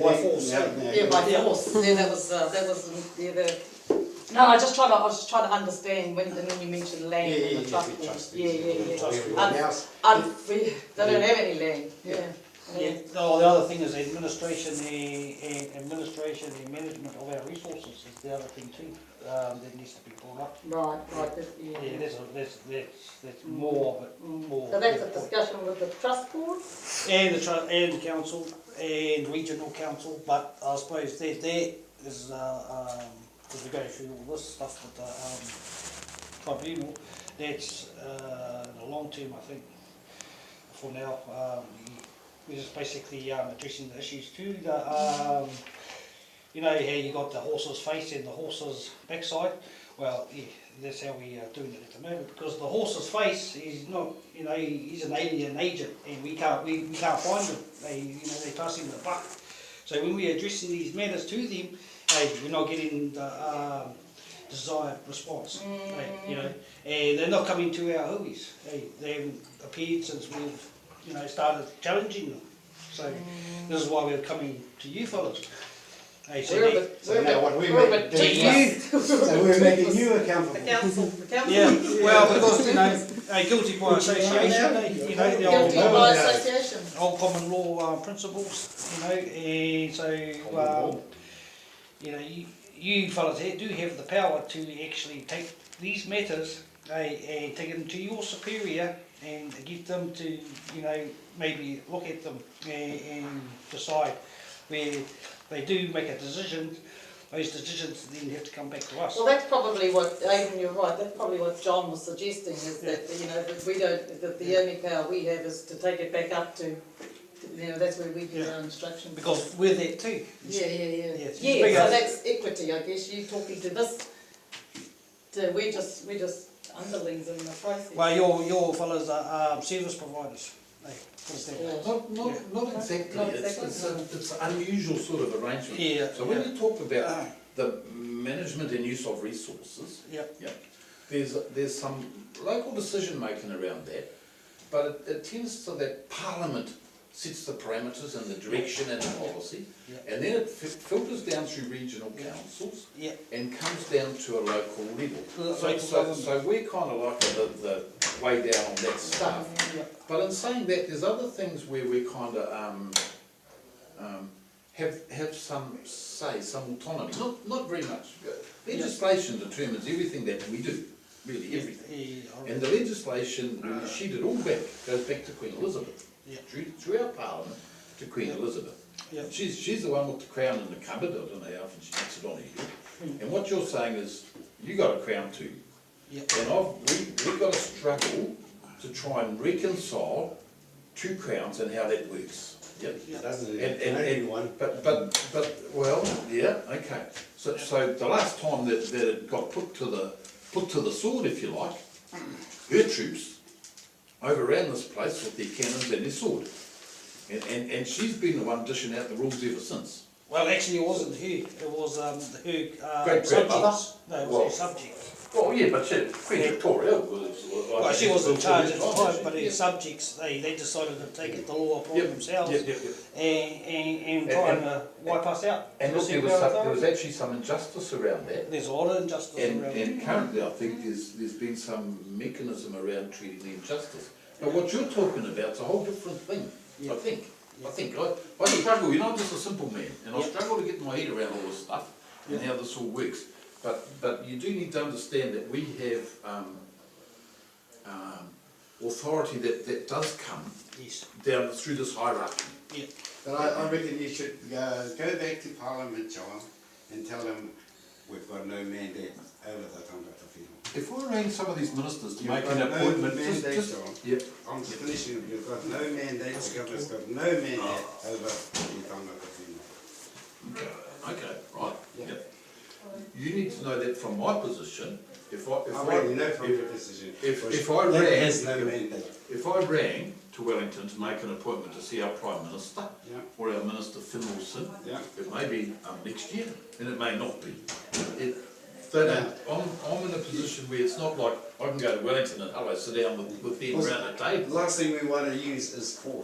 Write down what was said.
by force. Yeah, by force. Yeah, that was no, I was just trying to understand when you mentioned land and the trust. They They don't have any land. Yeah. No, the other thing is administration and management of our resources is the other thing too. That needs to be brought up. Right. Yeah, that's more of it. More. So that's a discussion with the trust board And the council and regional council, but I suppose that is as we go through all this stuff with the tribunal, that's in the long term, I think. For now, we're just basically addressing the issues too. You know how you got the horse's face and the horse's backside. Well, yeah, that's how we are doing it at the moment. Because the horse's face is not, he's an alien agent, and we can't find him. They pass him the buck. So when we're addressing these matters to them, we're not getting the desired response. And they're not coming to our hui's. They haven't appeared since we've started challenging them. So this is why we're coming to you fellas. So now what we're making you accountable. The council. Yeah, well, because guilty by association, the old common law principles, and so you fellas here do have the power to actually take these matters and take them to your superior and get them to maybe look at them and decide where they do make a decision. Those decisions then have to come back to us. Well, that's probably what, Aidan, you're right, that's probably what John was suggesting, is that, that we don't, that the only power we have is to take it back up to, that's where we get our instructions. Because we're there too. Yeah, so that's equity, I guess, you talking to this, we're just underlings in the process. Well, your fellas are service providers. Not exactly. It's an unusual sort of arrangement. Yeah. So when you talk about the management and use of resources, there's some local decision making around that, but it tends to that Parliament sets the parameters and the direction and the policy, and then it filters down through regional councils and comes down to a local level. So we're kind of like the way down on that stuff. But in saying that, there's other things where we kind of have some say, some autonomy. Not very much. Legislation determines everything that we do, really everything. And the legislation, when you sheet it all back, goes back to Queen Elizabeth. Through our Parliament to Queen Elizabeth. She's the one with the crown in the cupboard. I don't know how often she puts it on her. And what you're saying is, you got a crown too. And we've got to struggle to try and reconcile two crowns and how that works. Doesn't it? But well, okay. So the last time that it got put to the sword, if you like, her troops overran this place with their cannons and their sword. And she's been the one dishing out the rules ever since. Well, actually it wasn't her, it was her great-grandmother. No, it was her subjects. Oh yeah, but Queen Victoria was... Well, she was in charge at the time, but her subjects, they decided to take the law upon themselves and try and wipe us out. And look, there was actually some injustice around that. There's a lot of injustice around that. And currently I think there's been some mechanism around treating the injustice. But what you're talking about is a whole different thing, I think. I struggle, I'm just a simple man, and I struggle to get my head around all this stuff and how this all works. But you do need to understand that we have authority that does come down through this hierarchy. But I reckon you should go back to Parliament, John, and tell them we've got no mandate over the tangata whenua. If we arrange some of these ministers to make an appointment, I'm finishing. You've got no mandate. The government's got no mandate over the tangata whenua. Okay, right. You need to know that from my position. If I rang to Wellington to make an appointment to see our Prime Minister or our Minister Finlayson, it may be next year, and it may not be. I'm in a position where it's not like I can go to Wellington and sit down with them around the table. The last thing we want to use is force.